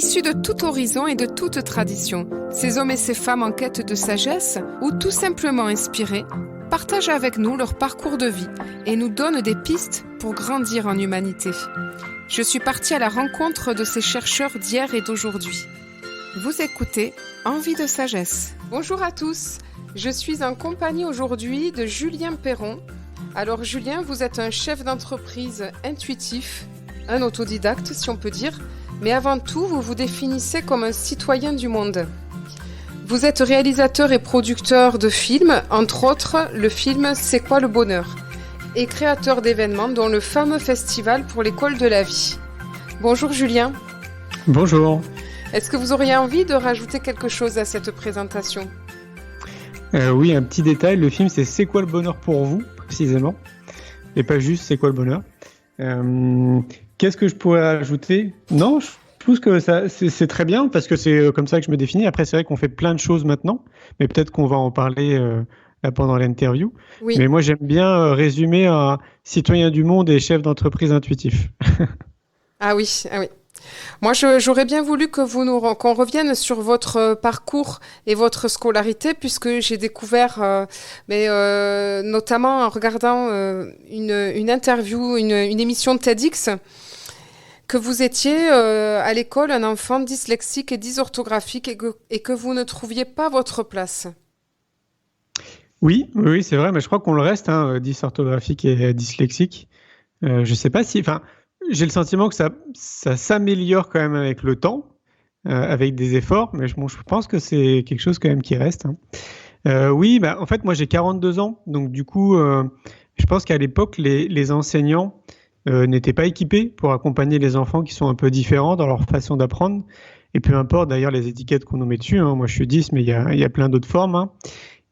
Issus de tout horizon et de toute tradition, ces hommes et ces femmes en quête de sagesse ou tout simplement inspirés partagent avec nous leur parcours de vie et nous donnent des pistes pour grandir en humanité. Je suis partie à la rencontre de ces chercheurs d'hier et d'aujourd'hui. Vous écoutez Envie de sagesse. Bonjour à tous, je suis en compagnie aujourd'hui de Julien Perron. Alors Julien, vous êtes un chef d'entreprise intuitif, un autodidacte si on peut dire, mais avant tout, vous vous définissez comme un citoyen du monde. Vous êtes réalisateur et producteur de films, entre autres le film C'est quoi le bonheur ? Et créateur d'événements dont le fameux festival pour l'école de la vie. Bonjour Julien. Bonjour. Est-ce que vous auriez envie de rajouter quelque chose à cette présentation ? Oui, un petit détail, le film c'est quoi le bonheur pour vous, précisément, et pas juste c'est quoi le bonheur. Qu'est-ce que je pourrais ajouter ? Non, je trouve que c'est très bien parce que c'est comme ça que je me définis. Après, c'est vrai qu'on fait plein de choses maintenant, mais peut-être qu'on va en parler là pendant l'interview. Oui. Mais moi, j'aime bien résumer à citoyen du monde et chef d'entreprise intuitif. Ah oui. Moi, j'aurais bien voulu que qu'on revienne sur votre parcours et votre scolarité, puisque j'ai découvert, notamment en regardant une interview, une émission de TEDx, que vous étiez à l'école un enfant dyslexique et dysorthographique et que vous ne trouviez pas votre place. Oui, c'est vrai, mais je crois qu'on le reste, dysorthographique et dyslexique. Je sais pas si... J'ai le sentiment que ça s'améliore quand même avec le temps, avec des efforts, mais je pense que c'est quelque chose quand même qui reste. En fait, moi j'ai 42 ans, donc du coup, je pense qu'à l'époque, les enseignants n'étaient pas équipés pour accompagner les enfants qui sont un peu différents dans leur façon d'apprendre, et peu importe d'ailleurs les étiquettes qu'on nous met dessus, moi je suis 10, mais il y a plein d'autres formes.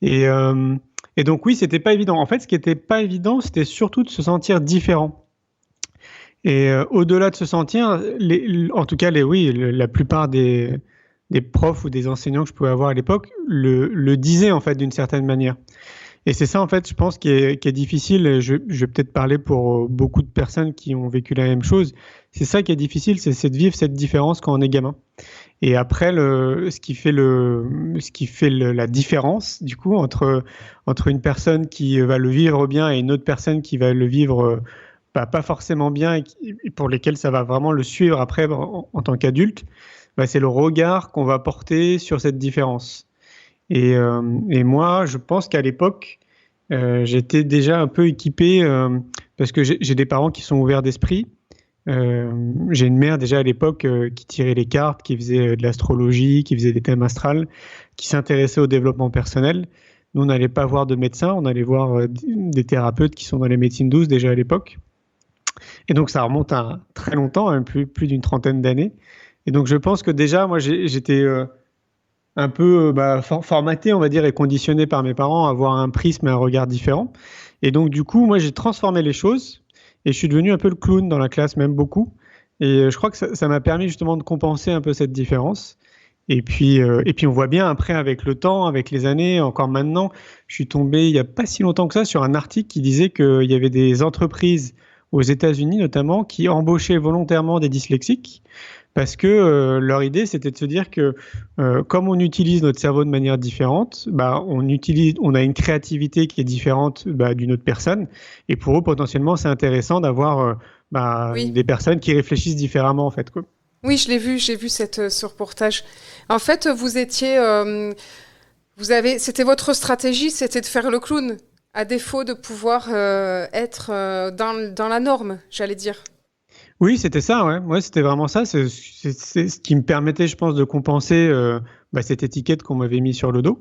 Et donc oui, c'était pas évident. En fait, ce qui était pas évident, c'était surtout de se sentir différent. Et au-delà de se sentir, en tout cas, la plupart des profs ou des enseignants que je pouvais avoir à l'époque le disaient en fait d'une certaine manière. Et c'est ça en fait, je pense, qui est difficile. Je vais peut-être parler pour beaucoup de personnes qui ont vécu la même chose. C'est ça qui est difficile, c'est de vivre cette différence quand on est gamin. Et après, ce qui fait la différence du coup entre une personne qui va le vivre bien et une autre personne qui va le vivre pas forcément bien et pour lesquels ça va vraiment le suivre après en tant qu'adulte, c'est le regard qu'on va porter sur cette différence. Et moi, je pense qu'à l'époque, j'étais déjà un peu équipé parce que j'ai des parents qui sont ouverts d'esprit. J'ai une mère déjà à l'époque qui tirait les cartes, qui faisait de l'astrologie, qui faisait des thèmes astrales, qui s'intéressait au développement personnel. Nous, on n'allait pas voir de médecins, on allait voir des thérapeutes qui sont dans les médecines douces déjà à l'époque. Et donc, ça remonte à très longtemps, plus d'une trentaine d'années. Et donc, je pense que déjà, moi, j'étais un peu formaté, on va dire, et conditionné par mes parents à avoir un prisme et un regard différent. Et donc, du coup, moi, j'ai transformé les choses et je suis devenu un peu le clown dans la classe, même beaucoup. Et je crois que ça m'a permis justement de compenser un peu cette différence. Et puis, on voit bien après, avec le temps, avec les années, encore maintenant, je suis tombé il n'y a pas si longtemps que ça sur un article qui disait qu'il y avait des entreprises aux États-Unis notamment, qui embauchaient volontairement des dyslexiques parce que leur idée, c'était de se dire que comme on utilise notre cerveau de manière différente, on a une créativité qui est différente d'une autre personne. Et pour eux, potentiellement, c'est intéressant d'avoir des personnes qui réfléchissent différemment, en fait, quoi. Oui, j'ai vu ce reportage. En fait, vous étiez... c'était votre stratégie, c'était de faire le clown, à défaut de pouvoir être dans la norme, j'allais dire. Oui, c'était ça, ouais. Ouais, c'était vraiment ça. C'est ce qui me permettait, je pense, de compenser cette étiquette qu'on m'avait mis sur le dos.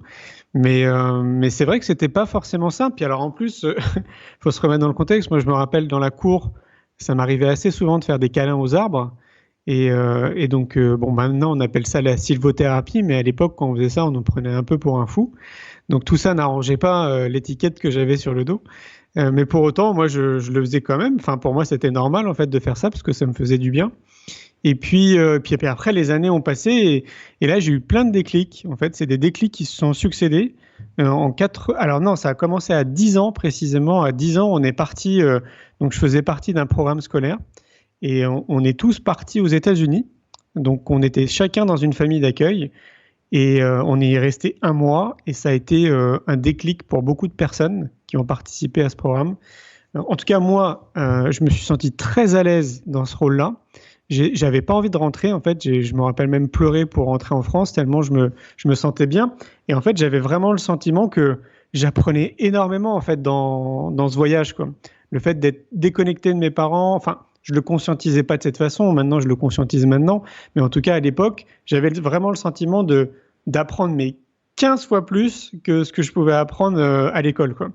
Mais c'est vrai que c'était pas forcément simple. Puis alors en plus, faut se remettre dans le contexte. Moi, je me rappelle dans la cour, ça m'arrivait assez souvent de faire des câlins aux arbres. Et donc, maintenant, on appelle ça la sylvothérapie. Mais à l'époque, quand on faisait ça, on nous prenait un peu pour un fou. Donc tout ça n'arrangeait pas l'étiquette que j'avais sur le dos. Mais pour autant, moi, je le faisais quand même. Enfin, pour moi, c'était normal en fait de faire ça parce que ça me faisait du bien. Et puis après, les années ont passé et là, j'ai eu plein de déclics. En fait, c'est des déclics qui se sont succédés Alors non, ça a commencé à 10 ans précisément. À 10 ans, on est parti. Donc, je faisais partie d'un programme scolaire et on est tous partis aux États-Unis Donc, on était chacun dans une famille d'accueil et on est resté 1 mois et ça a été un déclic pour beaucoup de personnes qui ont participé à ce programme. En tout cas, moi, je me suis senti très à l'aise dans ce rôle-là. J'avais pas envie de rentrer, en fait. Je me rappelle même pleurer pour rentrer en France, tellement je me sentais bien. Et en fait, j'avais vraiment le sentiment que j'apprenais énormément, en fait, dans ce voyage, quoi. Le fait d'être déconnecté de mes parents, enfin, je le conscientisais pas de cette façon. Maintenant, je le conscientise maintenant. Mais en tout cas, à l'époque, j'avais vraiment le sentiment d'apprendre, mais 15 fois plus que ce que je pouvais apprendre à l'école, quoi.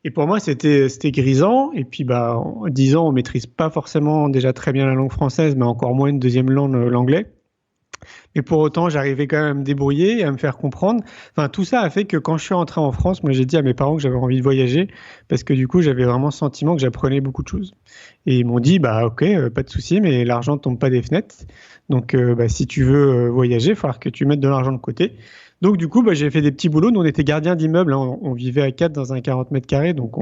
Et pour moi, c'était grisant. Et puis, en 10 ans, on maîtrise pas forcément déjà très bien la langue française, mais encore moins une deuxième langue, l'anglais. Mais pour autant, j'arrivais quand même à me débrouiller et à me faire comprendre. Enfin, tout ça a fait que quand je suis rentré en France, moi, j'ai dit à mes parents que j'avais envie de voyager parce que du coup, j'avais vraiment le sentiment que j'apprenais beaucoup de choses. Et ils m'ont dit, ok, pas de souci, mais l'argent ne tombe pas des fenêtres. Donc, si tu veux voyager, il va falloir que tu mettes de l'argent de côté. Donc, du coup, j'ai fait des petits boulots. Nous, on était gardiens d'immeubles, hein. On vivait à 4 dans un 40 mètres carrés. Donc,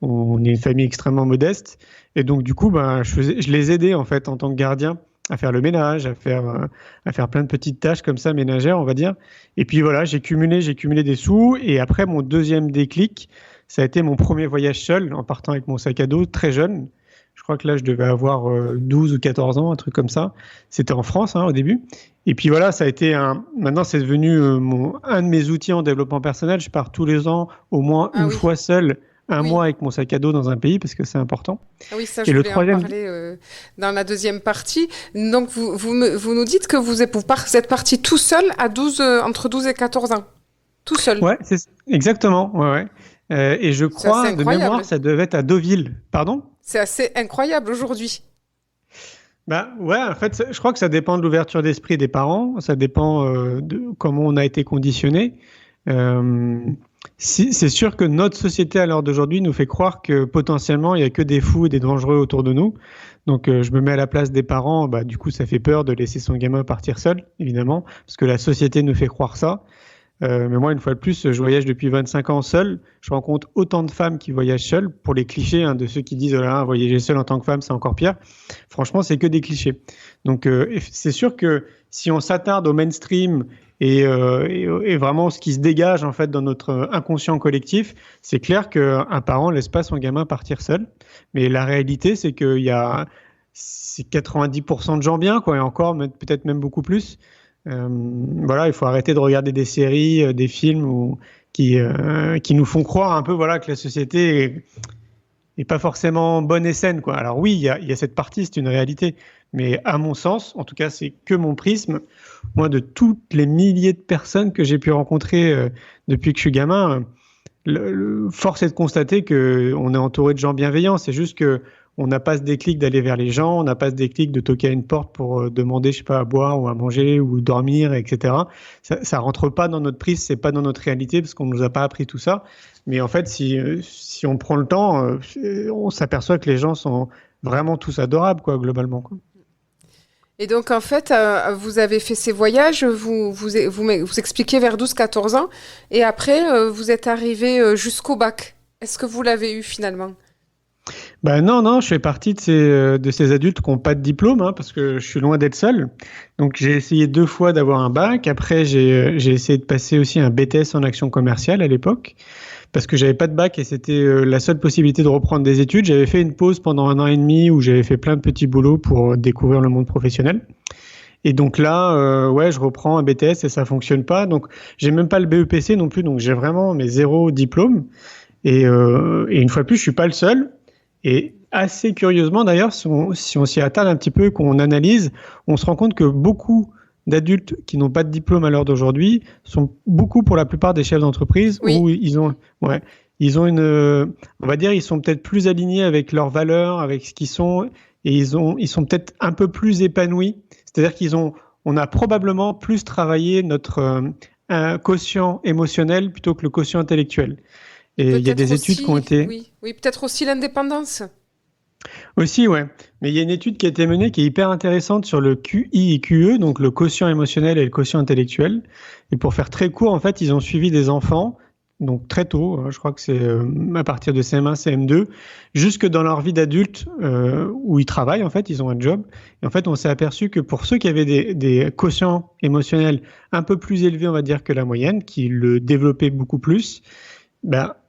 on est une famille extrêmement modeste. Et donc, du coup, je les aidais, en fait, en tant que gardien, à faire le ménage, à faire plein de petites tâches comme ça, ménagères, on va dire. Et puis, voilà, j'ai cumulé des sous. Et après, mon deuxième déclic, ça a été mon premier voyage seul, en partant avec mon sac à dos, très jeune. Je crois que là, je devais avoir 12 ou 14 ans, un truc comme ça. C'était en France, hein, au début. Et puis voilà, ça a été maintenant, c'est devenu un de mes outils en développement personnel. Je pars tous les ans, au moins une fois seul, un mois avec mon sac à dos dans un pays, parce que c'est important. Ah oui, ça, je voulais en parler dans la deuxième partie. Donc, vous nous dites que vous êtes parti tout seul à entre 12 et 14 ans. Tout seul. Ouais, exactement. Ouais. Et je crois, de mémoire, ça devait être à Deauville. Pardon ? C'est assez incroyable aujourd'hui. Ouais, en fait, je crois que ça dépend de l'ouverture d'esprit des parents, ça dépend de comment on a été conditionné. C'est sûr que notre société à l'heure d'aujourd'hui nous fait croire que potentiellement il n'y a que des fous et des dangereux autour de nous. Donc je me mets à la place des parents, du coup ça fait peur de laisser son gamin partir seul, évidemment, parce que la société nous fait croire ça. Mais moi, une fois de plus, je voyage depuis 25 ans seul. Je rencontre autant de femmes qui voyagent seules. Pour les clichés, de ceux qui disent voyager seul en tant que femme, c'est encore pire. Franchement, c'est que des clichés. Donc, c'est sûr que si on s'attarde au mainstream et vraiment ce qui se dégage en fait dans notre inconscient collectif, c'est clair qu'un parent ne laisse pas son gamin partir seul. Mais la réalité, c'est c'est 90% de gens bien, quoi, et encore peut-être même beaucoup plus. Il faut arrêter de regarder des séries, des films qui nous font croire un peu que la société est pas forcément bonne et saine, quoi. Alors oui, il y a cette partie, c'est une réalité, mais à mon sens, en tout cas, c'est que mon prisme. Moi, de toutes les milliers de personnes que j'ai pu rencontrer depuis que je suis gamin, force est de constater qu'on est entouré de gens bienveillants. C'est juste que on n'a pas ce déclic d'aller vers les gens, on n'a pas ce déclic de toquer à une porte pour demander, je sais pas, à boire ou à manger ou dormir, etc. Ça rentre pas dans notre prise, c'est pas dans notre réalité parce qu'on nous a pas appris tout ça. Mais en fait, si on prend le temps, on s'aperçoit que les gens sont vraiment tous adorables, quoi, globalement, quoi. Et donc, en fait, vous avez fait ces voyages, vous expliquez vers 12-14 ans, et après, vous êtes arrivé jusqu'au bac. Est-ce que vous l'avez eu finalement ? Non, je fais partie de ces adultes qui n'ont pas de diplôme, parce que je suis loin d'être seul. Donc j'ai essayé 2 fois d'avoir un bac. Après, j'ai essayé de passer aussi un BTS en action commerciale à l'époque, parce que j'avais pas de bac et c'était la seule possibilité de reprendre des études. J'avais fait une pause pendant 1 an et demi où j'avais fait plein de petits boulots pour découvrir le monde professionnel. Et donc là, je reprends un BTS et ça fonctionne pas. Donc j'ai même pas le BEPC non plus. Donc j'ai vraiment mes 0 diplôme. Et une fois de plus, je suis pas le seul. Et assez curieusement d'ailleurs, si on s'y attarde un petit peu, qu'on analyse, on se rend compte que beaucoup d'adultes qui n'ont pas de diplôme à l'heure d'aujourd'hui sont beaucoup, pour la plupart, des chefs d'entreprise où ils ont une, on va dire, ils sont peut-être plus alignés avec leurs valeurs, avec ce qu'ils sont, et ils sont peut-être un peu plus épanouis. C'est-à-dire on a probablement plus travaillé notre quotient émotionnel plutôt que le quotient intellectuel. Et il y a des études qui ont été... Oui, peut-être aussi l'indépendance. Aussi, ouais. Mais il y a une étude qui a été menée qui est hyper intéressante sur le QI et QE, donc le quotient émotionnel et le quotient intellectuel. Et pour faire très court, en fait, ils ont suivi des enfants donc très tôt, je crois que c'est à partir de CM1, CM2, jusque dans leur vie d'adulte où ils travaillent en fait, ils ont un job. Et en fait, on s'est aperçu que pour ceux qui avaient des quotients émotionnels un peu plus élevés, on va dire, que la moyenne, qui le développaient beaucoup plus,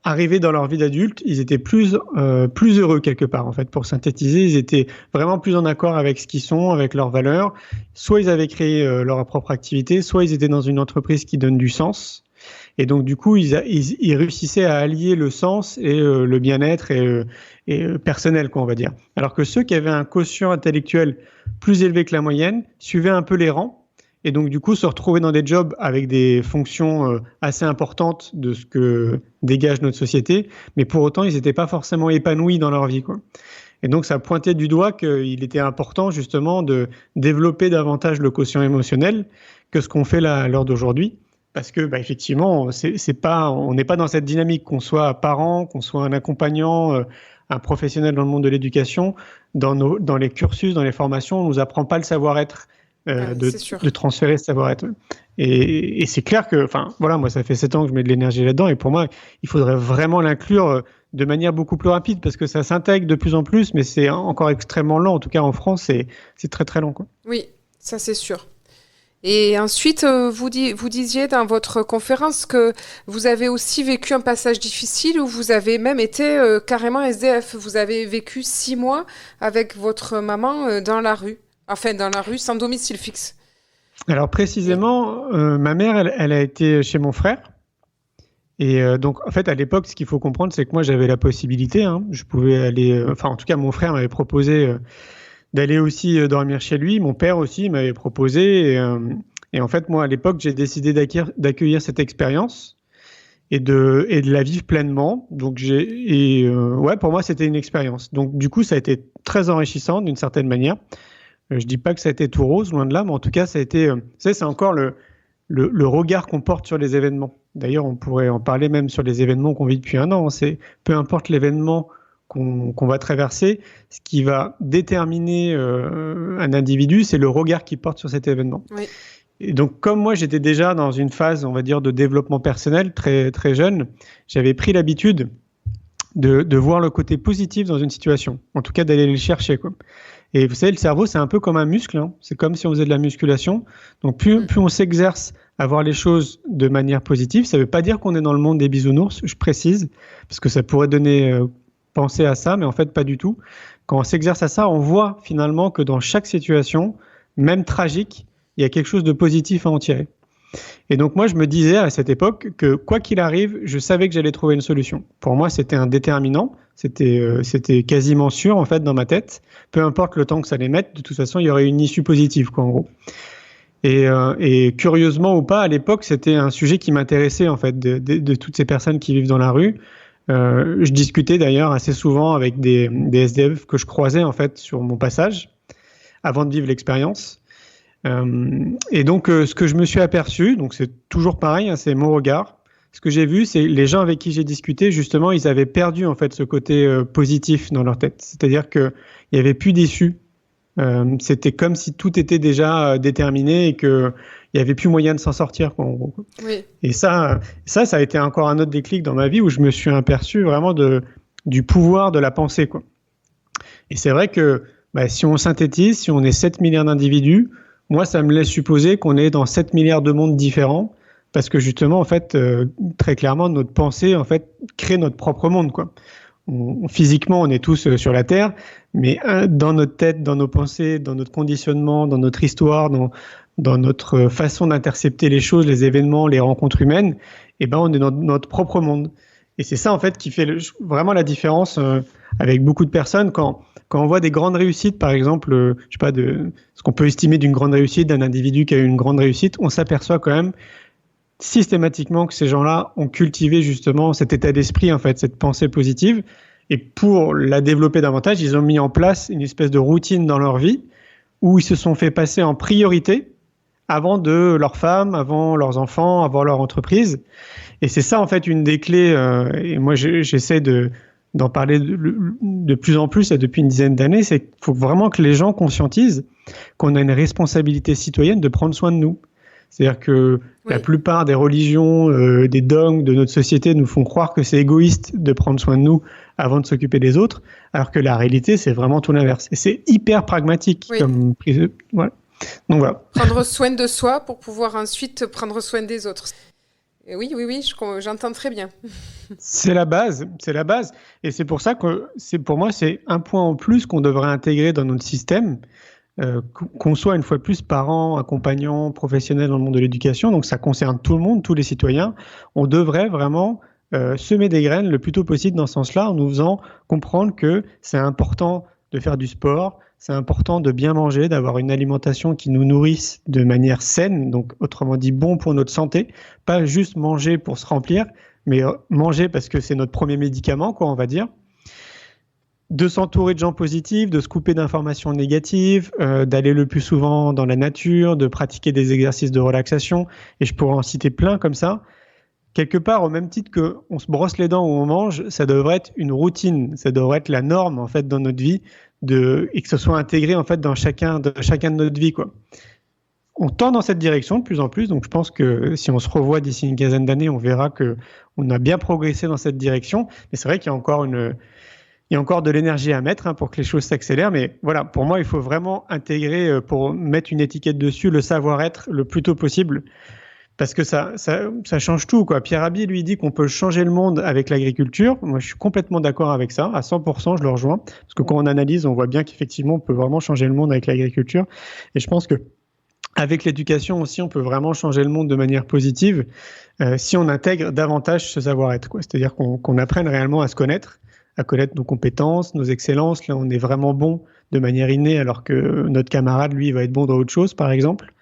arrivés dans leur vie d'adulte, ils étaient plus heureux quelque part en fait. Pour synthétiser, ils étaient vraiment plus en accord avec ce qu'ils sont, avec leurs valeurs. Soit ils avaient créé leur propre activité, soit ils étaient dans une entreprise qui donne du sens. Et donc du coup, ils réussissaient à allier le sens et le bien-être et personnel, quoi, on va dire. Alors que ceux qui avaient un quotient intellectuel plus élevé que la moyenne suivaient un peu les rangs. Et donc, du coup, se retrouver dans des jobs avec des fonctions assez importantes de ce que dégage notre société, mais pour autant, ils n'étaient pas forcément épanouis dans leur vie, quoi. Et donc, ça pointait du doigt qu'il était important, justement, de développer davantage le quotient émotionnel que ce qu'on fait là, à l'heure d'aujourd'hui. Parce que, effectivement, on n'est pas dans cette dynamique, qu'on soit parent, qu'on soit un accompagnant, un professionnel dans le monde de l'éducation. Dans les cursus, dans les formations, on ne nous apprend pas le savoir-être. De transférer ce savoir-être. Et c'est clair que, moi, ça fait 7 ans que je mets de l'énergie là-dedans, et pour moi, il faudrait vraiment l'inclure de manière beaucoup plus rapide, parce que ça s'intègre de plus en plus, mais c'est encore extrêmement lent. En tout cas, en France, c'est très, très lent, quoi. Oui, ça c'est sûr. Et ensuite, vous disiez dans votre conférence que vous avez aussi vécu un passage difficile où vous avez même été carrément SDF. Vous avez vécu 6 mois avec votre maman dans la rue. Enfin, dans la rue, sans domicile fixe. Alors précisément, ma mère, elle a été chez mon frère. Et donc, en fait, à l'époque, ce qu'il faut comprendre, c'est que moi, j'avais la possibilité. Je pouvais aller... en tout cas, mon frère m'avait proposé d'aller aussi dormir chez lui. Mon père aussi m'avait proposé. Et en fait, moi, à l'époque, j'ai décidé d'accueillir cette expérience et de la vivre pleinement. Donc, pour moi, c'était une expérience. Donc, du coup, ça a été très enrichissant d'une certaine manière. Je dis pas que ça a été tout rose, loin de là, mais en tout cas, ça a été. C'est encore le regard qu'on porte sur les événements. D'ailleurs, on pourrait en parler même sur les événements qu'on vit depuis 1 an. C'est peu importe l'événement qu'on va traverser, ce qui va déterminer un individu, c'est le regard qu'il porte sur cet événement. Oui. Et donc, comme moi, j'étais déjà dans une phase, on va dire, de développement personnel très très jeune, j'avais pris l'habitude de voir le côté positif dans une situation. En tout cas, d'aller le chercher, quoi. Et vous savez, le cerveau, c'est un peu comme un muscle. C'est comme si on faisait de la musculation. Donc, plus on s'exerce à voir les choses de manière positive, ça ne veut pas dire qu'on est dans le monde des bisounours, je précise, parce que ça pourrait donner penser à ça, mais en fait, pas du tout. Quand on s'exerce à ça, on voit finalement que dans chaque situation, même tragique, il y a quelque chose de positif à en tirer. Et donc, moi, je me disais à cette époque que quoi qu'il arrive, je savais que j'allais trouver une solution. Pour moi, c'était un déterminant. C'était quasiment sûr, en fait, dans ma tête. Peu importe le temps que ça allait mettre, de toute façon, il y aurait une issue positive, quoi, en gros. Et curieusement ou pas, à l'époque, c'était un sujet qui m'intéressait, en fait, de toutes ces personnes qui vivent dans la rue. Je discutais d'ailleurs assez souvent avec des SDF que je croisais, en fait, sur mon passage, avant de vivre l'expérience. Et donc, ce que je me suis aperçu, donc c'est toujours pareil, c'est mon regard. Ce que j'ai vu, c'est les gens avec qui j'ai discuté, justement, ils avaient perdu en fait ce côté positif dans leur tête. C'est-à-dire qu'il n'y avait plus d'issue. C'était comme si tout était déjà déterminé et qu'il n'y avait plus moyen de s'en sortir, quoi, en gros. Oui. Et ça a été encore un autre déclic dans ma vie où je me suis aperçu vraiment du pouvoir de la pensée, quoi. Et c'est vrai que si on synthétise, si on est 7 milliards d'individus, moi, ça me laisse supposer qu'on est dans 7 milliards de mondes différents, parce que justement, en fait, très clairement, notre pensée, en fait, crée notre propre monde, quoi. Physiquement, on est tous sur la Terre, mais dans notre tête, dans nos pensées, dans notre conditionnement, dans notre histoire, dans notre façon d'intercepter les choses, les événements, les rencontres humaines, on est dans notre propre monde. Et c'est ça, en fait, qui fait vraiment la différence avec beaucoup de personnes quand on voit des grandes réussites, par exemple, ce qu'on peut estimer d'une grande réussite d'un individu qui a eu une grande réussite, on s'aperçoit quand même systématiquement que ces gens-là ont cultivé justement cet état d'esprit, en fait, cette pensée positive. Et pour la développer davantage, ils ont mis en place une espèce de routine dans leur vie où ils se sont fait passer en priorité avant de leur femme, avant leurs enfants, avant leur entreprise. Et c'est ça, en fait, une des clés. Et moi, j'essaie d'en parler de plus en plus depuis une dizaine d'années. C'est qu'il faut vraiment que les gens conscientisent qu'on a une responsabilité citoyenne de prendre soin de nous. C'est-à-dire que la plupart des religions, des dogmes de notre société nous font croire que c'est égoïste de prendre soin de nous avant de s'occuper des autres, alors que la réalité, c'est vraiment tout l'inverse. Et c'est hyper pragmatique comme prise. Voilà. Donc voilà. Prendre soin de soi pour pouvoir ensuite prendre soin des autres. Et oui, j'entends très bien. C'est la base. Et c'est pour ça que pour moi, c'est un point en plus qu'on devrait intégrer dans notre système. Qu'on soit une fois de plus parents, accompagnants, professionnels dans le monde de l'éducation, donc ça concerne tout le monde, tous les citoyens, on devrait vraiment semer des graines le plus tôt possible dans ce sens-là, en nous faisant comprendre que c'est important de faire du sport, c'est important de bien manger, d'avoir une alimentation qui nous nourrisse de manière saine, donc autrement dit bon pour notre santé, pas juste manger pour se remplir, mais manger parce que c'est notre premier médicament, quoi, on va dire. De s'entourer de gens positifs, de se couper d'informations négatives, d'aller le plus souvent dans la nature, de pratiquer des exercices de relaxation, et je pourrais en citer plein comme ça. Quelque part, au même titre qu'on se brosse les dents ou on mange, ça devrait être une routine, ça devrait être la norme en fait dans notre vie, et que ce soit intégré en fait dans chacun de notre vie, quoi. On tend dans cette direction de plus en plus, donc je pense que si on se revoit d'ici une quinzaine d'années, on verra qu'on a bien progressé dans cette direction, mais c'est vrai qu'il y a encore de l'énergie à mettre pour que les choses s'accélèrent. Mais voilà, pour moi, il faut vraiment intégrer, pour mettre une étiquette dessus, le savoir-être le plus tôt possible. Parce que ça change tout, quoi. Pierre Rabhi, lui, dit qu'on peut changer le monde avec l'agriculture. Moi, je suis complètement d'accord avec ça. À 100%, je le rejoins. Parce que quand on analyse, on voit bien qu'effectivement, on peut vraiment changer le monde avec l'agriculture. Et je pense que avec l'éducation aussi, on peut vraiment changer le monde de manière positive si on intègre davantage ce savoir-être, quoi. C'est-à-dire qu'on apprenne réellement à se connaître nos compétences, nos excellences. Là, on est vraiment bon de manière innée, alors que notre camarade, lui, va être bon dans autre chose, par exemple.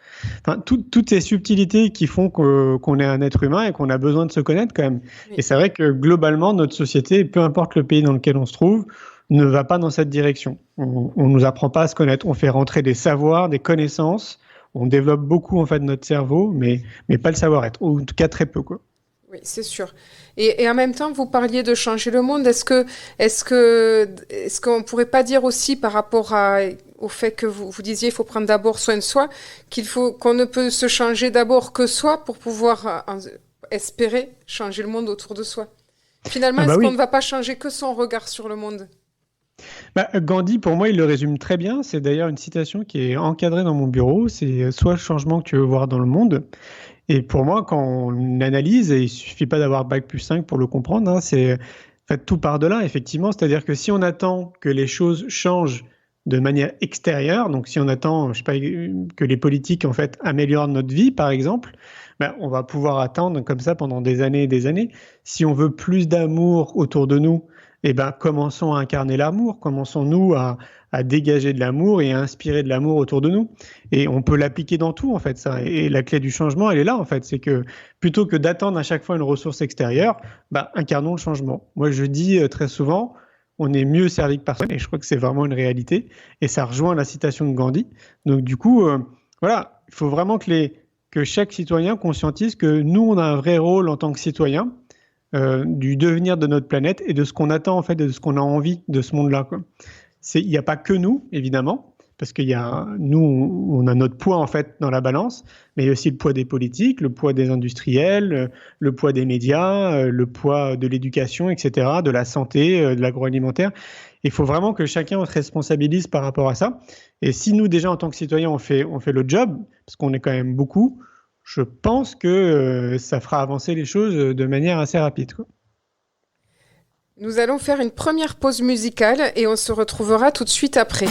Enfin, toutes ces subtilités qui font qu'on est un être humain et qu'on a besoin de se connaître quand même. Oui. Et c'est vrai que globalement, notre société, peu importe le pays dans lequel on se trouve, ne va pas dans cette direction. On ne nous apprend pas à se connaître. On fait rentrer des savoirs, des connaissances. On développe beaucoup en fait notre cerveau, mais pas le savoir-être, ou en tout cas très peu, quoi. Oui, c'est sûr. Et en même temps, vous parliez de changer le monde. Est-ce qu'on ne pourrait pas dire aussi par rapport au fait que vous disiez il faut prendre d'abord soin de soi, qu'on ne peut se changer d'abord que soi pour pouvoir espérer changer le monde autour de soi. Finalement, qu'on ne va pas changer que son regard sur le monde? Gandhi, pour moi, il le résume très bien. C'est d'ailleurs une citation qui est encadrée dans mon bureau. C'est « Sois le changement que tu veux voir dans le monde ». Et pour moi, quand on analyse, et il ne suffit pas d'avoir Bac plus 5 pour le comprendre, c'est en fait, tout part de là, effectivement. C'est-à-dire que si on attend que les choses changent de manière extérieure, donc si on attend, je sais pas, que les politiques en fait améliorent notre vie, par exemple, on va pouvoir attendre comme ça pendant des années et des années. Si on veut plus d'amour autour de nous, commençons à incarner l'amour, commençons-nous à dégager de l'amour et à inspirer de l'amour autour de nous. Et on peut l'appliquer dans tout, en fait, ça. Et la clé du changement, elle est là, en fait. C'est que plutôt que d'attendre à chaque fois une ressource extérieure, incarnons le changement. Moi, je dis très souvent, on est mieux servi que personne, et je crois que c'est vraiment une réalité. Et ça rejoint la citation de Gandhi. Donc, du coup, voilà, il faut vraiment que chaque citoyen conscientise que nous, on a un vrai rôle en tant que citoyen, du devenir de notre planète et de ce qu'on attend en fait, de ce qu'on a envie de ce monde-là, quoi. Il n'y a pas que nous, évidemment, parce nous, on a notre poids en fait dans la balance, mais il y a aussi le poids des politiques, le poids des industriels, le poids des médias, le poids de l'éducation, etc., de la santé, de l'agroalimentaire. Il faut vraiment que chacun se responsabilise par rapport à ça. Et si nous, déjà, en tant que citoyens, on fait le job, parce qu'on est quand même beaucoup, je pense que ça fera avancer les choses de manière assez rapide, quoi. Nous allons faire une première pause musicale et on se retrouvera tout de suite après.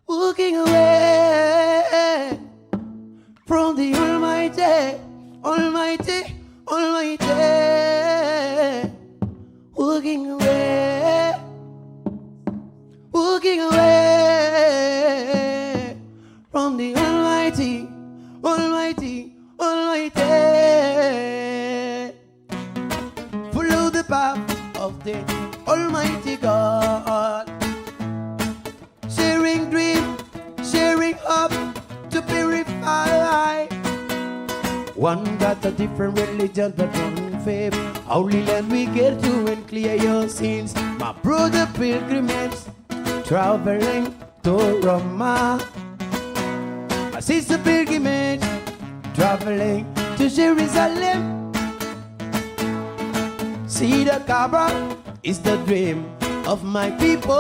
Walking away from the Almighty, Almighty, Almighty. Walking away from the Almighty, Almighty, Almighty. Full path of the Almighty God. Sharing dream, sharing hope to purify. One got a different religion but one faith. Holy land we get to and clear your sins. My brother pilgrimage, traveling to Roma. My sister pilgrimage, traveling to Jerusalem. See the Kaaba is the dream of my people.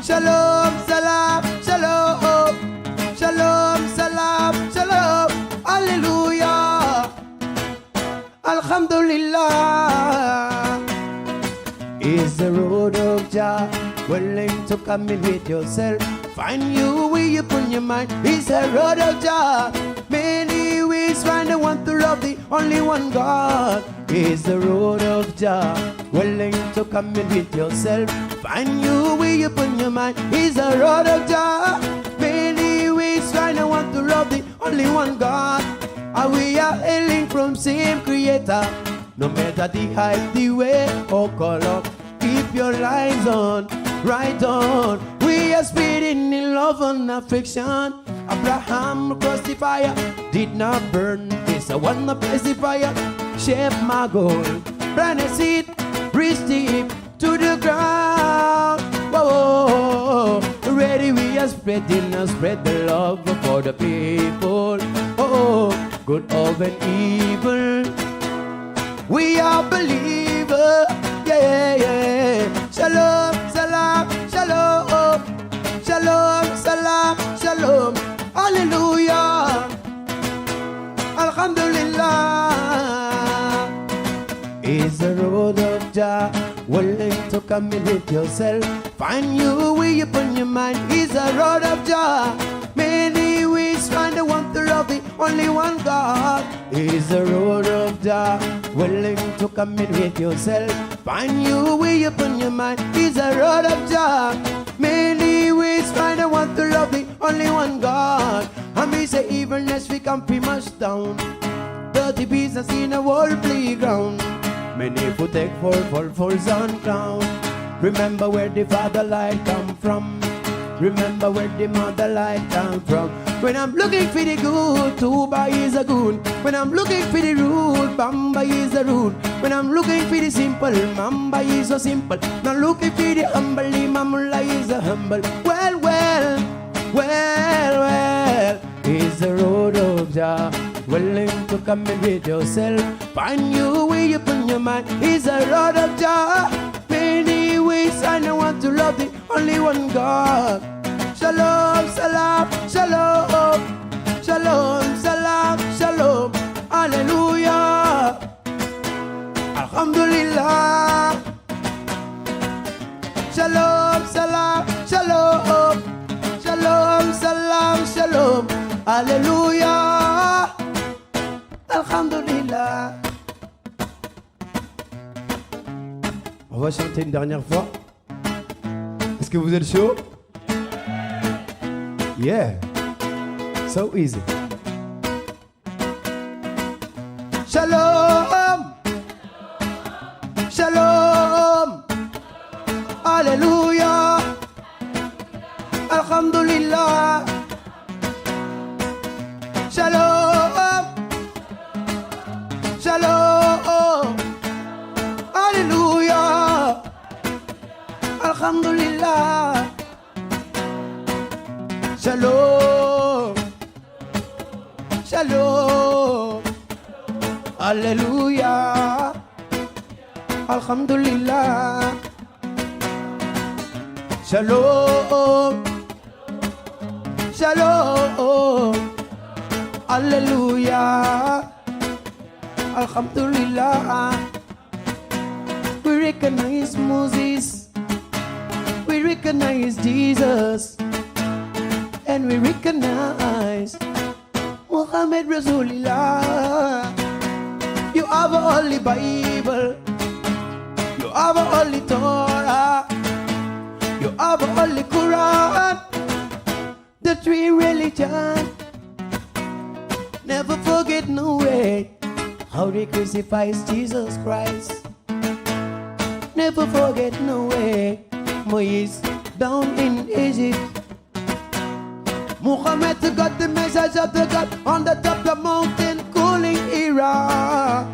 Shalom, salam, shalom. Shalom, salam, shalom. Hallelujah. Alhamdulillah. Is the road of Jah willing to come in with yourself? Find you where you put your mind. Is the road of Jah. Many ways find the one to love the only one God. Is the road of Jah willing to come in with yourself? Find you where you put your mind. Is the road of Jah. Many ways find the one to love the only one God. And we are hailing from same creator. No matter the height, the way or color, keep your eyes on, right on. We are speeding in love and affection. Abraham crossed the fire, did not burn. This a one that place the fire. Shape my goal, plant a seed, reach deep to the ground. Whoa, ready we are spreading and spread the love for the people. Oh, good over evil. We are believers, yeah, yeah. Shalom, salam, shalom. Shalom, salam, shalom. Hallelujah. Alhamdulillah. Is the road of Jah willing to come in with yourself? Find you where you put your mind. Is the road of Jah. Many ways find the one to love the only one God. Is the road of Jah willing to come in with yourself? Find you where you put your mind. Is the road of Jah. Many ways find the one to love the only one God. And we say evilness we can pretty much down. Dirty business in a whole playground. Many who take for false and clown. Remember where the father light come from. Remember where the mother light come from. When I'm looking for the good, Tuba is a good. When I'm looking for the rude, Bamba is a rude. When I'm looking for the simple, Mamba is so simple. Now looking for the humble, Mamula is a humble. Well, well, well, well. Is the road of Jah willing to come in with yourself? Find you where you put your mind. Is the road of Jah. Many ways I know want to love the only one God. Shalom, salam, shalom. Shalom, salam, shalom. Hallelujah. Alhamdulillah. Shalom, salam, shalom. Shalom, salam, shalom. Hallelujah. Alhamdulillah. On va chanter une dernière fois. Est-ce que vous êtes chaud? Yeah. So easy. Shalom. Shalom. Hallelujah. Alhamdulillah. Shalom. Shalom. Hallelujah. Alhamdulillah. Shalom. Shalom. Hallelujah. Alhamdulillah. Shalom. Shalom. Hallelujah. Alhamdulillah. We recognize Moses. We recognize Jesus. And we recognize Muhammad Rasulullah. You have a holy Bible. You have a holy Torah. You have a holy Quran. The three religions. Never forget no way. how they crucified Jesus Christ. Never forget no way, Moïse down in Egypt. Muhammad got the message of the God on the top of the mountain, cooling Iraq.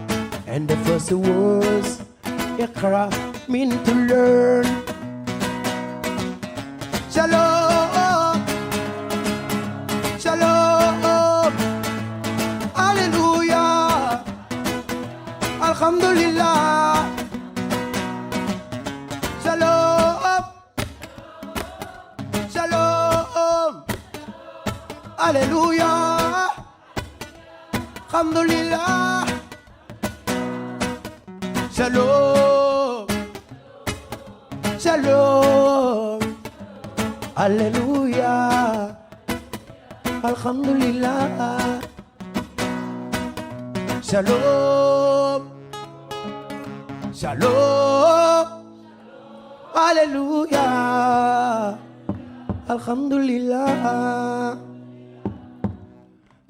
And the first was Iqra, mean to learn. Shalom, shalom, hallelujah, alhamdulillah. Shalom, shalom, hallelujah, alhamdulillah. Shalom, shalom, hallelujah, alhamdulillah. Shalom, shalom, hallelujah, alhamdulillah.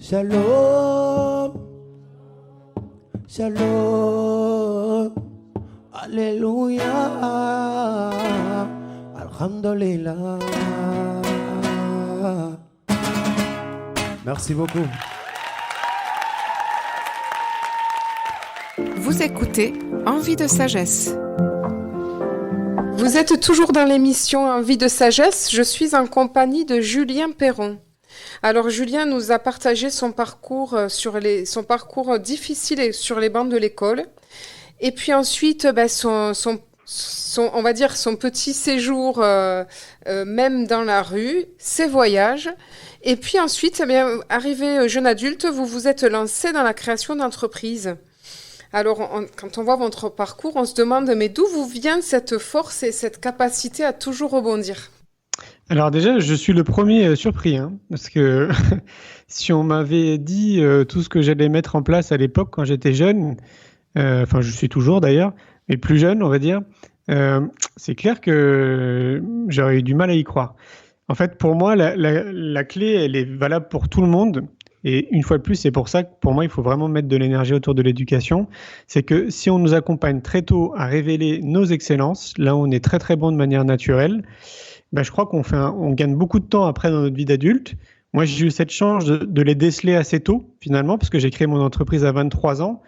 Shalom, shalom, hallelujah, alhamdulillah. Merci beaucoup. Vous écoutez Envie de sagesse. Vous êtes toujours dans l'émission Envie de sagesse. Je suis en compagnie de Julien Perron. Alors Julien nous a partagé son parcours difficile sur les bancs de l'école. Et puis ensuite, on va dire son petit séjour même dans la rue, ses voyages. Et puis ensuite, arrivé jeune adulte, vous vous êtes lancé dans la création d'entreprises. Alors, quand on voit votre parcours, on se demande, mais d'où vous vient cette force et cette capacité à toujours rebondir ? Alors déjà, je suis le premier surpris, parce que si on m'avait dit tout ce que j'allais mettre en place à l'époque quand j'étais jeune, enfin je suis toujours d'ailleurs, mais plus jeune on va dire, c'est clair que j'aurais eu du mal à y croire. En fait, pour moi, la clé, elle est valable pour tout le monde. Et une fois de plus, c'est pour ça que pour moi, il faut vraiment mettre de l'énergie autour de l'éducation. C'est que si on nous accompagne très tôt à révéler nos excellences, là où on est très très bon de manière naturelle, je crois on gagne beaucoup de temps après dans notre vie d'adulte. Moi, j'ai eu cette chance de les déceler assez tôt, finalement, parce que j'ai créé mon entreprise à 23 ans.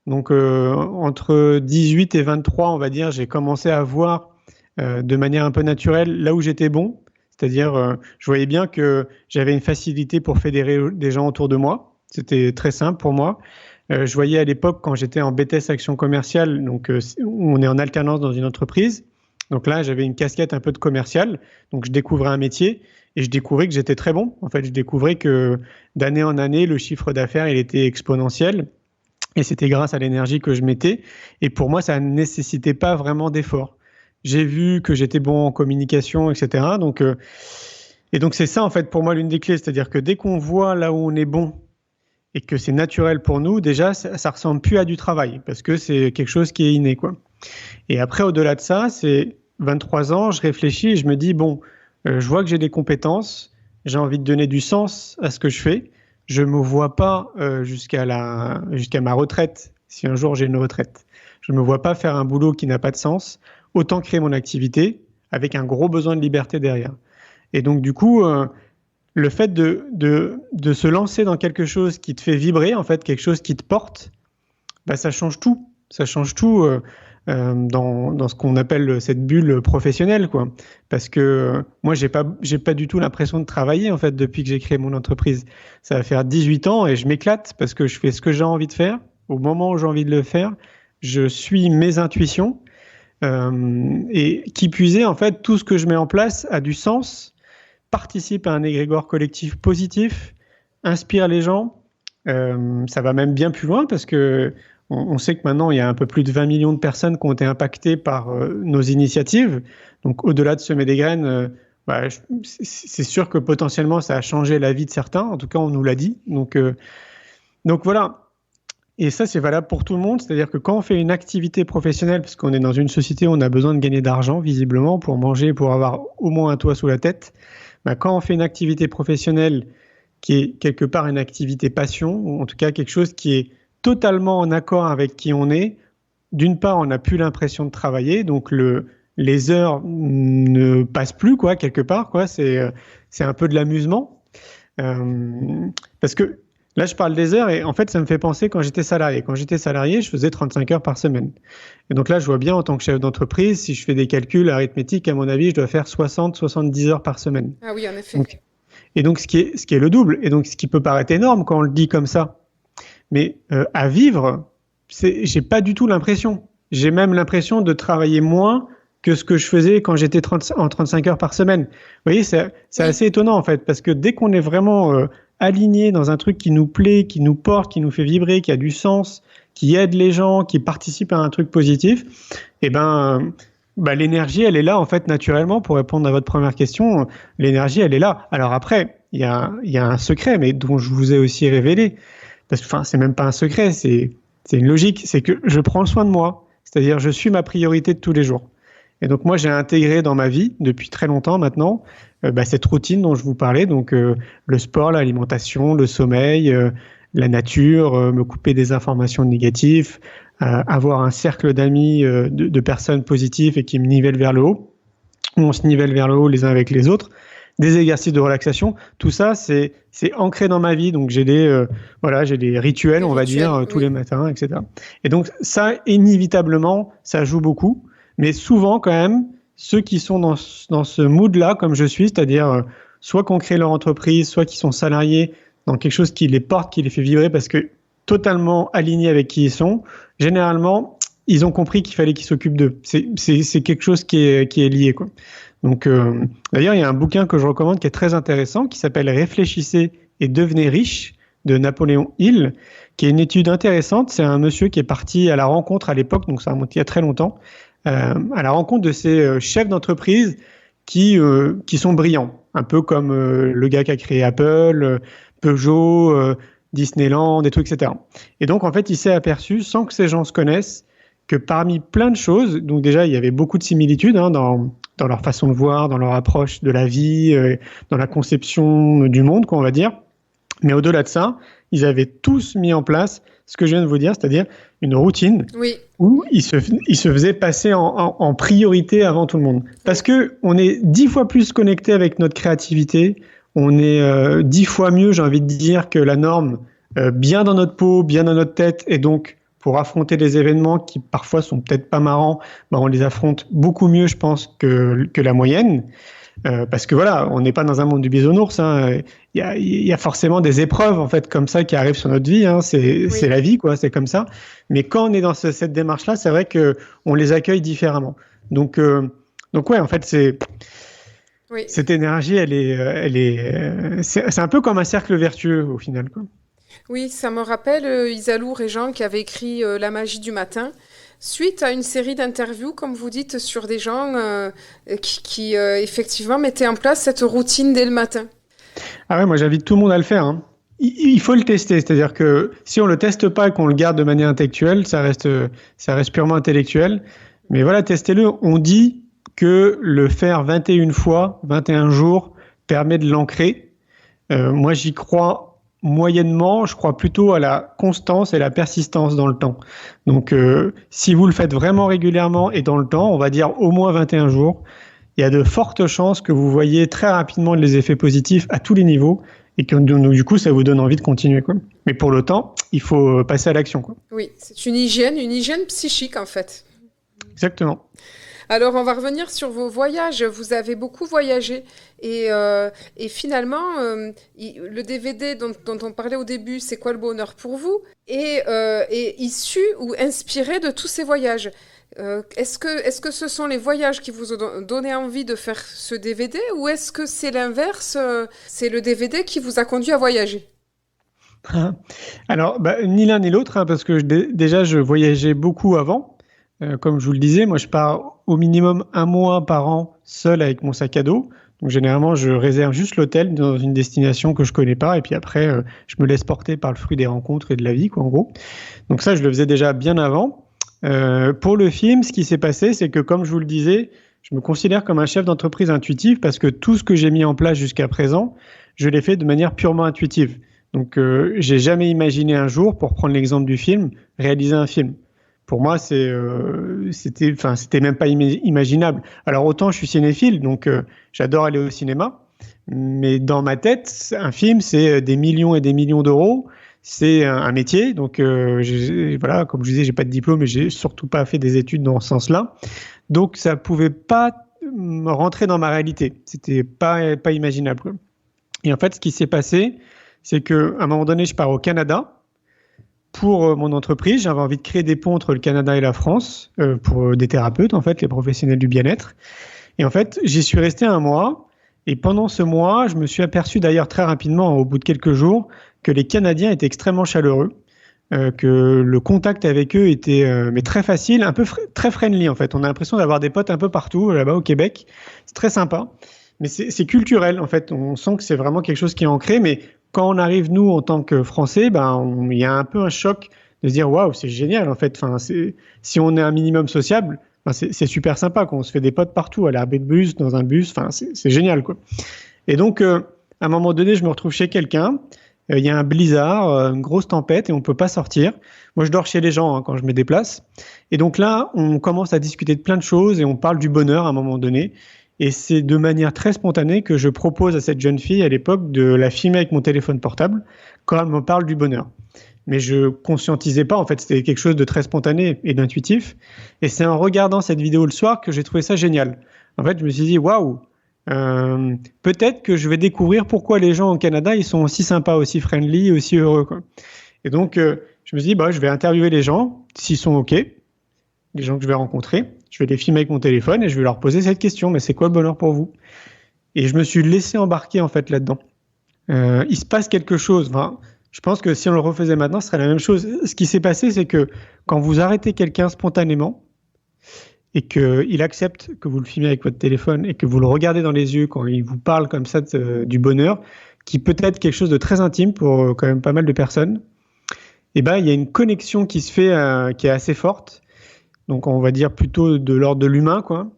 Donc, entre 18 et 23, on va dire, j'ai commencé à voir de manière un peu naturelle là où j'étais bon. C'est-à-dire, je voyais bien que j'avais une facilité pour fédérer des gens autour de moi. C'était très simple pour moi. Je voyais à l'époque, quand j'étais en BTS Action Commerciale, donc on est en alternance dans une entreprise. Donc là, j'avais une casquette un peu de commercial. Donc, je découvrais un métier et je découvrais que j'étais très bon. En fait, je découvrais que d'année en année, le chiffre d'affaires, il était exponentiel. Et c'était grâce à l'énergie que je mettais. Et pour moi, ça ne nécessitait pas vraiment d'effort. J'ai vu que j'étais bon en communication, etc. Donc, c'est ça, en fait, pour moi, l'une des clés. C'est-à-dire que dès qu'on voit là où on est bon et que c'est naturel pour nous, déjà, ça ressemble plus à du travail parce que c'est quelque chose qui est inné, quoi. Et après, au-delà de ça, c'est 23 ans, je réfléchis et je me dis, je vois que j'ai des compétences, j'ai envie de donner du sens à ce que je fais. Je ne me vois pas jusqu'à ma retraite, si un jour j'ai une retraite. Je ne me vois pas faire un boulot qui n'a pas de sens. Autant créer mon activité avec un gros besoin de liberté derrière. Et donc, du coup, le fait de se lancer dans quelque chose qui te fait vibrer, en fait, quelque chose qui te porte, ça change tout. Ça change tout dans ce qu'on appelle cette bulle professionnelle, quoi. Parce que moi, j'ai pas du tout l'impression de travailler, en fait, depuis que j'ai créé mon entreprise. Ça va faire 18 ans et je m'éclate parce que je fais ce que j'ai envie de faire au moment où j'ai envie de le faire. Je suis mes intuitions. Et qui plus est, en fait, tout ce que je mets en place a du sens, participe à un égrégore collectif positif, inspire les gens. Ça va même bien plus loin parce que on sait que maintenant, il y a un peu plus de 20 millions de personnes qui ont été impactées par nos initiatives. Donc, au-delà de semer des graines, c'est sûr que potentiellement, ça a changé la vie de certains. En tout cas, on nous l'a dit. Donc voilà. Et ça, c'est valable pour tout le monde. C'est-à-dire que quand on fait une activité professionnelle, parce qu'on est dans une société où on a besoin de gagner d'argent, visiblement, pour manger, pour avoir au moins un toit sous la tête, quand on fait une activité professionnelle qui est quelque part une activité passion, ou en tout cas quelque chose qui est totalement en accord avec qui on est, d'une part, on n'a plus l'impression de travailler, donc les heures ne passent plus, quoi, quelque part, quoi. C'est un peu de l'amusement. Parce que là, je parle des heures et en fait, ça me fait penser quand j'étais salarié. Quand j'étais salarié, je faisais 35 heures par semaine. Et donc là, je vois bien en tant que chef d'entreprise, si je fais des calculs arithmétiques, à mon avis, je dois faire 60-70 heures par semaine. Ah oui, en effet. Donc, ce qui est le double. Et donc, ce qui peut paraître énorme quand on le dit comme ça. Mais à vivre, j'ai pas du tout l'impression. J'ai même l'impression de travailler moins que ce que je faisais quand j'étais en 35 heures par semaine. Vous voyez, c'est assez étonnant en fait, parce que dès qu'on est vraiment aligné dans un truc qui nous plaît, qui nous porte, qui nous fait vibrer, qui a du sens, qui aide les gens, qui participe à un truc positif, eh ben, l'énergie, elle est là en fait naturellement. Pour répondre à votre première question, l'énergie, elle est là. Alors après, il y a un secret, mais dont je vous ai aussi révélé. Parce que, enfin, c'est même pas un secret, c'est une logique. C'est que je prends soin de moi. C'est-à-dire, je suis ma priorité de tous les jours. Et donc, moi, j'ai intégré dans ma vie, depuis très longtemps maintenant, cette routine dont je vous parlais. Donc, le sport, l'alimentation, le sommeil, la nature, me couper des informations négatives, avoir un cercle d'amis, de personnes positives et qui me nivellent vers le haut. On se nivelle vers le haut les uns avec les autres. Des exercices de relaxation, tout ça, c'est ancré dans ma vie. Donc, j'ai des rituels, on va dire, tous les matins, etc. Et donc, ça, inévitablement, ça joue beaucoup. Mais souvent, quand même, ceux qui sont dans ce mood-là, comme je suis, c'est-à-dire soit qu'on crée leur entreprise, soit qui sont salariés dans quelque chose qui les porte, qui les fait vibrer, parce que totalement alignés avec qui ils sont, généralement, ils ont compris qu'il fallait qu'ils s'occupent d'eux. C'est quelque chose qui est lié, quoi. Donc, d'ailleurs, il y a un bouquin que je recommande qui est très intéressant, qui s'appelle « Réfléchissez et devenez riche » de Napoléon Hill, qui est une étude intéressante. C'est un monsieur qui est parti à la rencontre à l'époque, donc ça remonte il y a très longtemps, à la rencontre de ces chefs d'entreprise qui sont brillants, un peu comme le gars qui a créé Apple, Peugeot, Disneyland, des trucs, etc. Et donc, en fait, il s'est aperçu, sans que ces gens se connaissent, que parmi plein de choses, donc déjà, il y avait beaucoup de similitudes dans leur façon de voir, dans leur approche de la vie, dans la conception du monde, quoi, on va dire. Mais au-delà de ça, ils avaient tous mis en place ce que je viens de vous dire, c'est-à-dire une routine où ils se faisaient passer en priorité avant tout le monde. Parce que on est 10 fois plus connecté avec notre créativité, on est 10 fois mieux, j'ai envie de dire, que la norme, bien dans notre peau, bien dans notre tête, et donc pour affronter des événements qui parfois sont peut-être pas marrants, on les affronte beaucoup mieux, je pense, que la moyenne. Parce que voilà, on n'est pas dans un monde du bisounours. Il y a forcément des épreuves en fait comme ça qui arrivent sur notre vie. C'est la vie, quoi. C'est comme ça. Mais quand on est dans cette démarche-là, c'est vrai que on les accueille différemment. Donc ouais, en fait, cette énergie, c'est un peu comme un cercle vertueux au final, quoi. Oui, ça me rappelle Isalou Régent qui avait écrit La magie du matin, suite à une série d'interviews, comme vous dites, sur des gens qui effectivement mettaient en place cette routine dès le matin. Ah ouais, moi j'invite tout le monde à le faire. Hein. Il faut le tester, c'est-à-dire que si on le teste pas et qu'on le garde de manière intellectuelle, ça reste purement intellectuel. Mais voilà, testez-le. On dit que le faire 21 fois, 21 jours, permet de l'ancrer. Moi j'y crois moyennement, je crois plutôt à la constance et la persistance dans le temps. Donc, si vous le faites vraiment régulièrement et dans le temps, on va dire au moins 21 jours, il y a de fortes chances que vous voyez très rapidement les effets positifs à tous les niveaux et que du coup, ça vous donne envie de continuer, quoi. Mais pour le temps, il faut passer à l'action, quoi. Oui, c'est une hygiène psychique en fait. Exactement. Alors, on va revenir sur vos voyages. Vous avez beaucoup voyagé et finalement, le DVD dont on parlait au début, C'est quoi le bonheur pour vous, est issu ou inspiré de tous ces voyages. Est-ce que ce sont les voyages qui vous ont donné envie de faire ce DVD ou est-ce que c'est l'inverse, c'est le DVD qui vous a conduit à voyager ? Alors, ni l'un ni l'autre, parce que déjà, je voyageais beaucoup avant. Comme je vous le disais, moi je pars au minimum 1 mois par an seul avec mon sac à dos. Donc généralement, je réserve juste l'hôtel dans une destination que je connais pas et puis après, je me laisse porter par le fruit des rencontres et de la vie, quoi, en gros. Donc ça, je le faisais déjà bien avant. Pour le film, ce qui s'est passé, c'est que comme je vous le disais, je me considère comme un chef d'entreprise intuitif parce que tout ce que j'ai mis en place jusqu'à présent, je l'ai fait de manière purement intuitive. Donc, j'ai jamais imaginé un jour, pour prendre l'exemple du film, réaliser un film. Pour moi, c'était même pas imaginable. Alors autant je suis cinéphile, donc j'adore aller au cinéma, mais dans ma tête, un film, c'est des millions et des millions d'euros. C'est un métier, donc voilà, comme je disais, j'ai pas de diplôme et j'ai surtout pas fait des études dans ce sens-là. Donc ça pouvait pas rentrer dans ma réalité. C'était pas imaginable, quoi. Et en fait, ce qui s'est passé, c'est qu'à un moment donné, je pars au Canada pour mon entreprise. J'avais envie de créer des ponts entre le Canada et la France pour des thérapeutes, en fait, les professionnels du bien-être. Et en fait, j'y suis resté un mois. Et pendant ce mois, je me suis aperçu d'ailleurs très rapidement, au bout de quelques jours, que les Canadiens étaient extrêmement chaleureux, que le contact avec eux était mais très facile, un peu très friendly en fait. On a l'impression d'avoir des potes un peu partout là-bas au Québec. C'est très sympa. Mais c'est culturel, en fait. On sent que c'est vraiment quelque chose qui est ancré. Mais quand on arrive, nous, en tant que Français, il y a un peu un choc de se dire « Waouh, c'est génial, en fait. » Si on est un minimum sociable, c'est super sympa, quoi. On se fait des potes partout, à l'arrêt de bus, dans un bus. C'est génial, quoi. Et donc, à un moment donné, je me retrouve chez quelqu'un. Il y a un blizzard, une grosse tempête, et on ne peut pas sortir. Moi, je dors chez les gens quand je me déplace. Et donc là, on commence à discuter de plein de choses et on parle du bonheur à un moment donné. Et c'est de manière très spontanée que je propose à cette jeune fille à l'époque de la filmer avec mon téléphone portable quand elle me parle du bonheur. Mais je conscientisais pas, en fait, c'était quelque chose de très spontané et d'intuitif. Et c'est en regardant cette vidéo le soir que j'ai trouvé ça génial. En fait, je me suis dit, waouh, peut-être que je vais découvrir pourquoi les gens au Canada, ils sont aussi sympas, aussi friendly, aussi heureux, quoi. Et donc, je me suis dit, je vais interviewer les gens, s'ils sont OK, les gens que je vais rencontrer. Je vais les filmer avec mon téléphone et je vais leur poser cette question. Mais c'est quoi le bonheur pour vous? Et je me suis laissé embarquer en fait là-dedans. Il se passe quelque chose. Enfin, je pense que si on le refaisait maintenant, ce serait la même chose. Ce qui s'est passé, c'est que quand vous arrêtez quelqu'un spontanément et qu'il accepte que vous le filmez avec votre téléphone et que vous le regardez dans les yeux quand il vous parle comme ça du bonheur, qui peut être quelque chose de très intime pour quand même pas mal de personnes, il y a une connexion qui se fait qui est assez forte. Donc, on va dire plutôt de l'ordre de l'humain, quoi.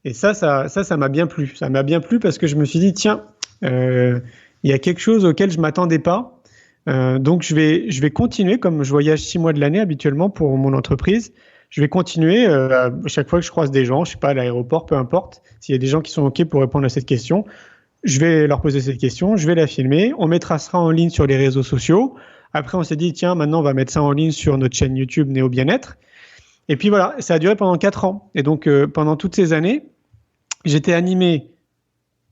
Et ça m'a bien plu. Ça m'a bien plu parce que je me suis dit, tiens, il y a quelque chose auquel je m'attendais pas. Donc, je vais continuer, comme je voyage 6 mois de l'année habituellement pour mon entreprise. Je vais continuer à chaque fois que je croise des gens, je sais pas, à l'aéroport, peu importe, s'il y a des gens qui sont OK pour répondre à cette question, je vais leur poser cette question, je vais la filmer, on mettra ça en ligne sur les réseaux sociaux. Après, on s'est dit, tiens, maintenant, on va mettre ça en ligne sur notre chaîne YouTube Néo Bien-être. Et puis voilà, ça a duré pendant 4 ans. Et donc, pendant toutes ces années, j'étais animé,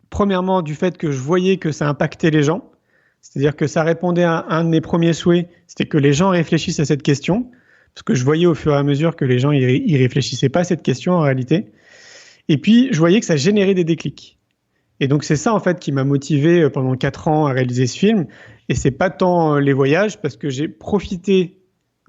premièrement, du fait que je voyais que ça impactait les gens. C'est-à-dire que ça répondait à un de mes premiers souhaits, c'était que les gens réfléchissent à cette question. Parce que je voyais au fur et à mesure que les gens ils réfléchissaient pas à cette question en réalité. Et puis, je voyais que ça générait des déclics. Et donc, c'est ça, en fait, qui m'a motivé pendant 4 ans à réaliser ce film. Et c'est pas tant les voyages, parce que j'ai profité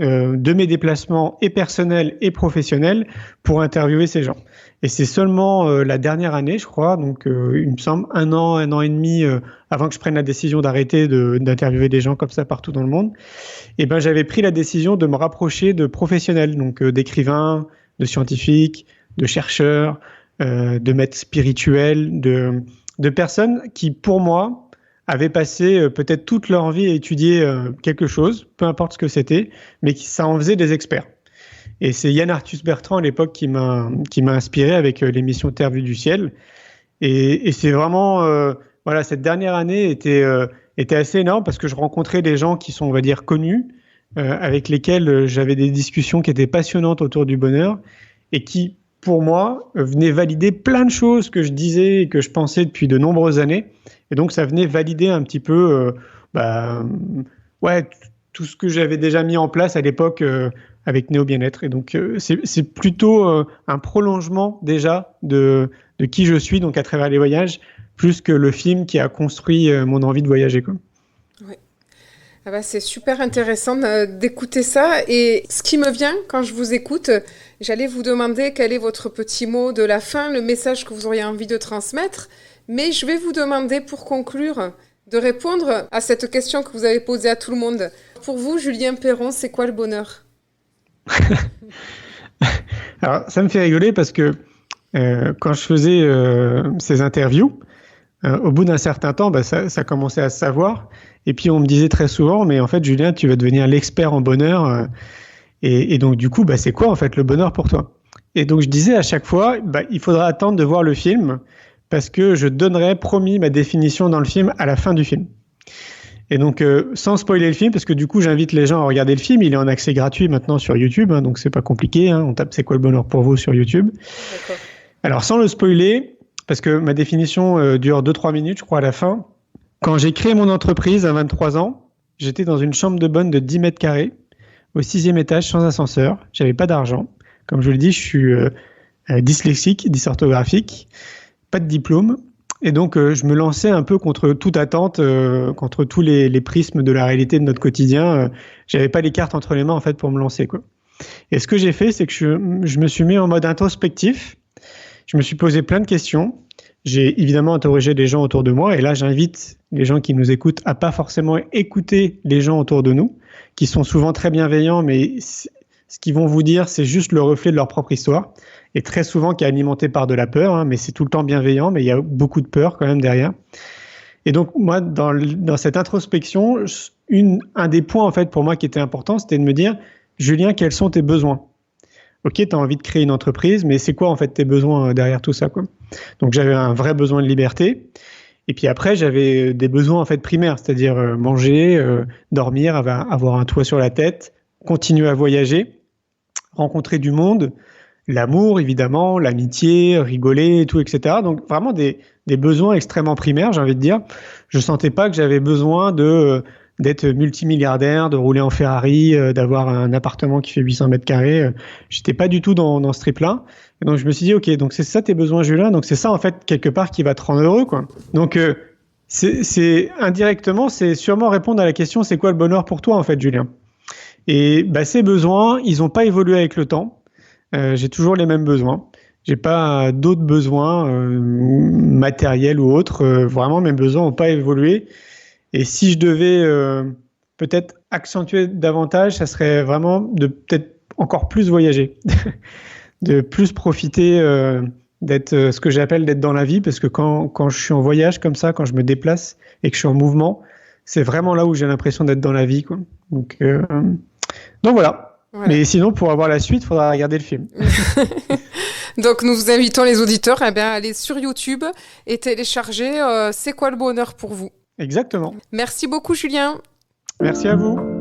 de mes déplacements et personnels et professionnels pour interviewer ces gens. Et c'est seulement la dernière année, je crois, donc il me semble un an et demi avant que je prenne la décision d'arrêter d'interviewer des gens comme ça partout dans le monde, et j'avais pris la décision de me rapprocher de professionnels, donc d'écrivains, de scientifiques, de chercheurs, de maîtres spirituels, de personnes qui, pour moi, avaient passé peut-être toute leur vie à étudier quelque chose, peu importe ce que c'était, mais ça en faisait des experts. Et c'est Yann Arthus Bertrand à l'époque qui m'a inspiré avec l'émission Terre vue du ciel. Et c'est vraiment, cette dernière année était assez énorme parce que je rencontrais des gens qui sont, on va dire, connus, avec lesquels j'avais des discussions qui étaient passionnantes autour du bonheur et qui, pour moi, venaient valider plein de choses que je disais et que je pensais depuis de nombreuses années. Et donc, ça venait valider un petit peu tout ce que j'avais déjà mis en place à l'époque avec Néo Bien-être. Et donc, c'est plutôt un prolongement déjà de qui je suis, donc à travers les voyages, plus que le film qui a construit mon envie de voyager, quoi. Oui. C'est super intéressant d'écouter ça. Et ce qui me vient quand je vous écoute, j'allais vous demander quel est votre petit mot de la fin, le message que vous auriez envie de transmettre. Mais je vais vous demander, pour conclure, de répondre à cette question que vous avez posée à tout le monde. Pour vous, Julien Perron, c'est quoi le bonheur? Alors, ça me fait rigoler parce que quand je faisais ces interviews, Au bout d'un certain temps, ça commençait à se savoir. Et puis on me disait très souvent, mais en fait, Julien, tu vas devenir l'expert en bonheur. Et donc du coup, c'est quoi en fait le bonheur pour toi? Et donc je disais à chaque fois, il faudra attendre de voir le film parce que je donnerai, promis, ma définition dans le film à la fin du film. Et donc, sans spoiler le film, parce que du coup, j'invite les gens à regarder le film. Il est en accès gratuit maintenant sur YouTube, donc c'est pas compliqué. On tape "C'est quoi le bonheur pour vous" sur YouTube. D'accord. Alors, sans le spoiler, parce que ma définition dure 2-3 minutes, je crois, à la fin. Quand j'ai créé mon entreprise à 23 ans, j'étais dans une chambre de bonne de 10 mètres carrés, au 6e étage, sans ascenseur. J'avais pas d'argent. Comme je vous l'ai dit, je suis dyslexique, dysorthographique, pas de diplôme. Et donc, je me lançais un peu contre toute attente, contre tous les prismes de la réalité de notre quotidien. J'avais pas les cartes entre les mains, en fait, pour me lancer, quoi. Et ce que j'ai fait, c'est que je me suis mis en mode introspectif. Je me suis posé plein de questions. J'ai évidemment interrogé les gens autour de moi. Et là, j'invite les gens qui nous écoutent à pas forcément écouter les gens autour de nous, qui sont souvent très bienveillants, mais ce qu'ils vont vous dire, c'est juste le reflet de leur propre histoire. Et très souvent qui est alimenté par de la peur, mais c'est tout le temps bienveillant, mais il y a beaucoup de peur quand même derrière. Et donc moi, dans cette introspection, un des points en fait pour moi qui était important, c'était de me dire, Julien, quels sont tes besoins? Ok, tu as envie de créer une entreprise, mais c'est quoi en fait tes besoins derrière tout ça, quoi? Donc j'avais un vrai besoin de liberté. Et puis après, j'avais des besoins en fait primaires, c'est-à-dire manger, dormir, avoir un toit sur la tête, continuer à voyager, rencontrer du monde, l'amour, évidemment, l'amitié, rigoler et tout, etc. Donc, vraiment des besoins extrêmement primaires, j'ai envie de dire. Je sentais pas que j'avais besoin d'être multimilliardaire, de rouler en Ferrari, d'avoir un appartement qui fait 800 mètres carrés. J'étais pas du tout dans ce trip-là. Et donc, je me suis dit, OK, donc c'est ça tes besoins, Julien. Donc, c'est ça, en fait, quelque part, qui va te rendre heureux, quoi. Donc, c'est indirectement, c'est sûrement répondre à la question, c'est quoi le bonheur pour toi, en fait, Julien? Et ces besoins, ils ont pas évolué avec le temps. J'ai toujours les mêmes besoins. J'ai pas d'autres besoins matériels ou autres. Vraiment, mes besoins n'ont pas évolué. Et si je devais peut-être accentuer davantage, ça serait vraiment de peut-être encore plus voyager, de plus profiter d'être ce que j'appelle d'être dans la vie, parce que quand je suis en voyage comme ça, quand je me déplace et que je suis en mouvement, c'est vraiment là où j'ai l'impression d'être dans la vie, quoi. Donc voilà. Voilà. Mais sinon, pour avoir la suite, il faudra regarder le film. Donc, nous vous invitons les auditeurs à aller sur YouTube et télécharger C'est quoi le bonheur pour vous? Exactement. Merci beaucoup, Julien. Merci à vous.